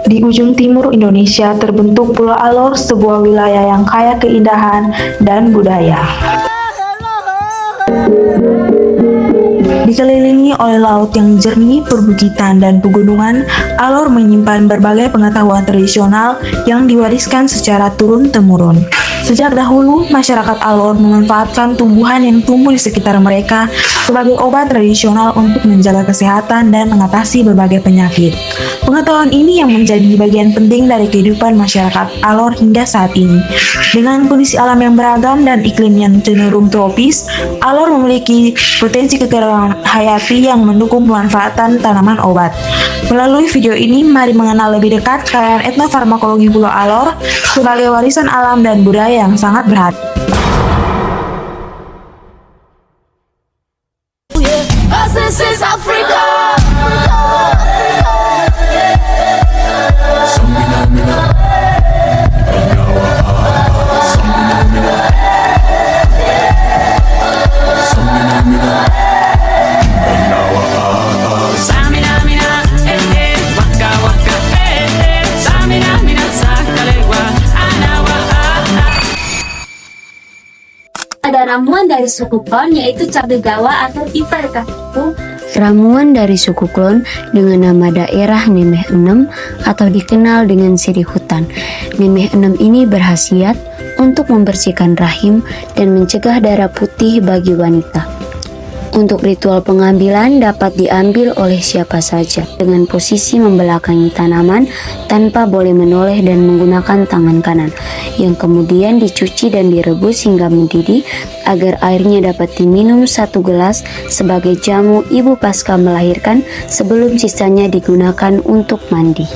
Di ujung timur Indonesia terbentuk Pulau Alor, sebuah wilayah yang kaya keindahan dan budaya. Dikelilingi oleh laut yang jernih, perbukitan, dan pegunungan, Alor menyimpan berbagai pengetahuan tradisional yang diwariskan secara turun-temurun. Sejak dahulu, masyarakat Alor memanfaatkan tumbuhan yang tumbuh di sekitar mereka sebagai obat tradisional untuk menjaga kesehatan dan mengatasi berbagai penyakit. Pengetahuan ini yang menjadi bagian penting dari kehidupan masyarakat Alor hingga saat ini. Dengan kondisi alam yang beragam dan iklim yang cenderung tropis, Alor memiliki potensi kekerabatan hayati yang mendukung pemanfaatan tanaman obat. Melalui video ini, mari mengenal lebih dekat kekayaan etnofarmakologi Pulau Alor sebagai warisan alam dan budaya yang sangat berharga. Ada ramuan dari suku Klon yaitu Cabdegawa atau Iverkaku. Ramuan dari suku Klon dengan nama daerah Nemeh Enem atau dikenal dengan sirih hutan. Nemeh Enem ini berkhasiat untuk membersihkan rahim dan mencegah darah putih bagi wanita. Untuk ritual pengambilan dapat diambil oleh siapa saja dengan posisi membelakangi tanaman tanpa boleh menoleh dan menggunakan tangan kanan, yang kemudian dicuci dan direbus hingga mendidih agar airnya dapat diminum 1 gelas sebagai jamu ibu pasca melahirkan sebelum sisanya digunakan untuk mandi.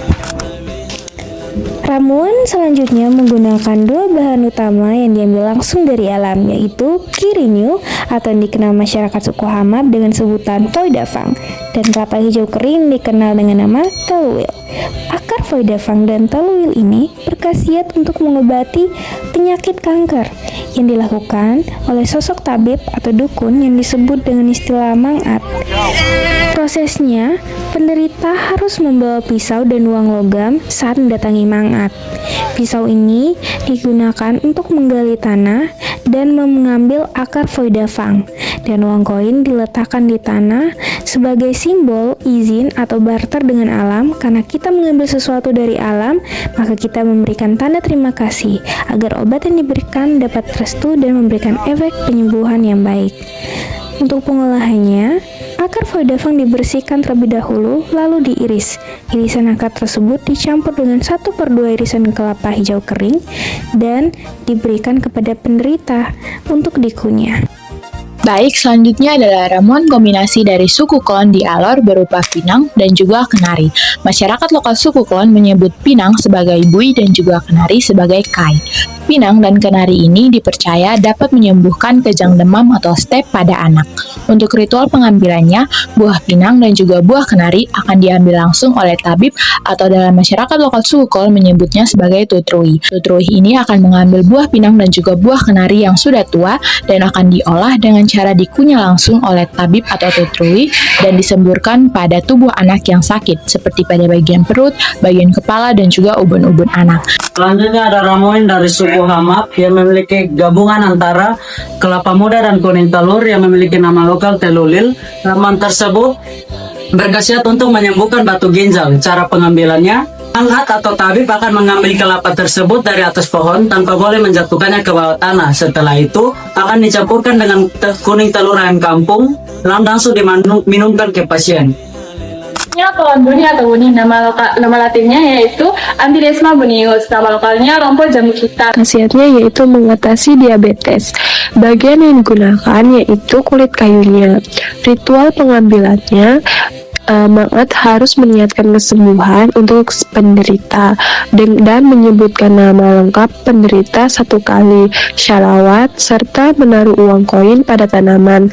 Ramuan selanjutnya menggunakan 2 bahan utama yang diambil langsung dari alam, yaitu kirinyu atau yang dikenal masyarakat suku Hamap dengan sebutan foidafang, dan kelapa hijau kering dikenal dengan nama teluil. Akar foidafang dan teluil ini berkhasiat untuk mengobati penyakit kanker yang dilakukan oleh sosok tabib atau dukun yang disebut dengan istilah mangat. Prosesnya, penderita harus membawa pisau dan uang logam saat mendatangi mangat. Pisau ini digunakan untuk menggali tanah dan mengambil akar foidafang, dan uang koin diletakkan di tanah sebagai simbol izin atau barter dengan alam. Karena kita mengambil sesuatu dari alam, maka kita memberikan tanda terima kasih agar obat yang diberikan dapat restu dan memberikan efek penyembuhan yang baik. Untuk pengolahannya, akar foidafang dibersihkan terlebih dahulu, lalu diiris. Irisan akar tersebut dicampur dengan 1/2 irisan kelapa hijau kering dan diberikan kepada penderita untuk dikunyah. Baik, selanjutnya adalah ramuan kombinasi dari suku Klon di Alor berupa pinang dan juga kenari. Masyarakat lokal suku Klon menyebut pinang sebagai bui dan juga kenari sebagai kai. Pinang dan kenari ini dipercaya dapat menyembuhkan kejang demam atau step pada anak. Untuk ritual pengambilannya, buah pinang dan juga buah kenari akan diambil langsung oleh tabib atau dalam masyarakat lokal suku Klon menyebutnya sebagai tutrui. Tutrui ini akan mengambil buah pinang dan juga buah kenari yang sudah tua dan akan diolah dengan cara dikunyah langsung oleh tabib atau tutrui dan disemburkan pada tubuh anak yang sakit seperti pada bagian perut, bagian kepala, dan juga ubun-ubun anak. Selanjutnya ada ramuan dari suku Hamap yang memiliki gabungan antara kelapa muda dan kuning telur yang memiliki nama lokal telulil. Ramuan tersebut berkhasiat untuk menyembuhkan batu ginjal. Cara pengambilannya, angkat atau tabib akan mengambil kelapa tersebut dari atas pohon tanpa boleh menjatuhkannya ke bawah tanah. Setelah itu akan dicampurkan dengan kuning telur ayam kampung, langsung diminumkan ke pasien. Pohon buni atau buni, nama latinnya yaitu Antilesma bunius, nama lokalnya rompol jambu hitam. Khasiatnya yaitu mengatasi diabetes. Bagian yang digunakan yaitu kulit kayunya. Ritual pengambilannya, mangat harus meniatkan kesembuhan untuk penderita dan menyebutkan nama lengkap penderita 1 kali, syalawat, serta menaruh uang koin pada tanaman.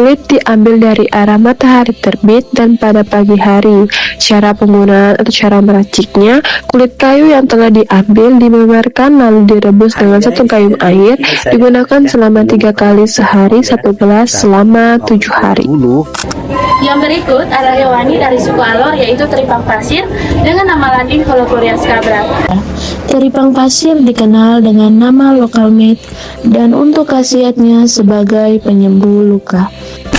Kulit diambil dari arah matahari terbit dan pada pagi hari. Cara penggunaan atau cara meraciknya, kulit kayu yang telah diambil dimemerkan lalu direbus dengan 1 gayung air, digunakan selama 3 kali sehari, 1 gelas selama 7 hari. Yang berikut ada hewani dari suku Alor yaitu teripang pasir dengan nama Latin Holocoria scabra. Teripang pasir dikenal dengan nama lokal mate dan untuk khasiatnya sebagai penyembuh luka.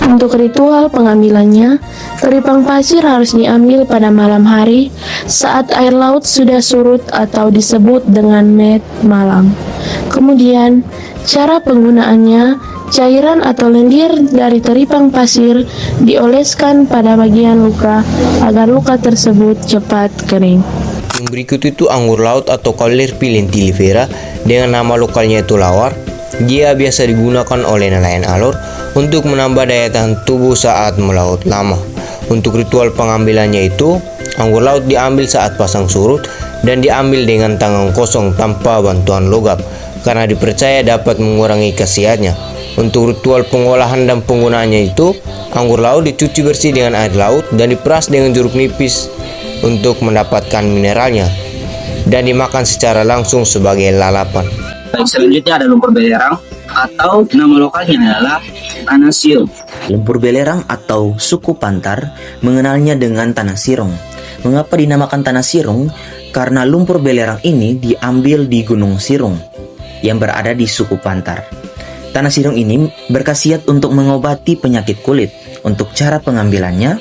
Untuk ritual pengambilannya, teripang pasir harus diambil pada malam hari saat air laut sudah surut atau disebut dengan mate malam. Kemudian, cara penggunaannya, cairan atau lendir dari teripang pasir dioleskan pada bagian luka agar luka tersebut cepat kering. Yang berikut itu anggur laut atau Caulerpa lentilifera dengan nama lokalnya itu lawar. Dia biasa digunakan oleh nelayan alor untuk menambah daya tahan tubuh saat melaut lama. Untuk ritual pengambilannya itu, anggur laut diambil saat pasang surut dan diambil dengan tangan kosong tanpa bantuan logam karena dipercaya dapat mengurangi khasiatnya. Untuk ritual pengolahan dan penggunaannya itu, anggur laut dicuci bersih dengan air laut dan diperas dengan jeruk nipis untuk mendapatkan mineralnya dan dimakan secara langsung sebagai lalapan. Selanjutnya ada lumpur belerang atau nama lokalnya adalah tanah sirong. Lumpur belerang atau suku Pantar mengenalnya dengan tanah sirong. Mengapa dinamakan tanah sirong? Karena lumpur belerang ini diambil di Gunung Sirong yang berada di suku Pantar. Tanah sirong ini berkhasiat untuk mengobati penyakit kulit. Untuk cara pengambilannya,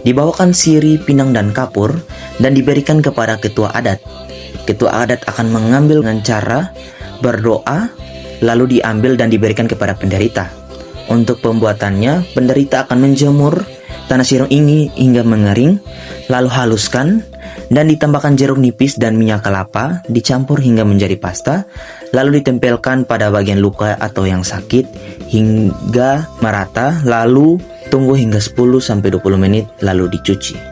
dibawakan sirih, pinang, dan kapur dan diberikan kepada ketua adat. Ketua adat akan mengambil dengan cara berdoa, lalu diambil dan diberikan kepada penderita. Untuk pembuatannya, penderita akan menjemur tanah sirong ini hingga mengering, lalu haluskan dan ditambahkan jeruk nipis dan minyak kelapa, dicampur hingga menjadi pasta, lalu ditempelkan pada bagian luka atau yang sakit hingga merata, lalu tunggu hingga 10-20 menit lalu dicuci.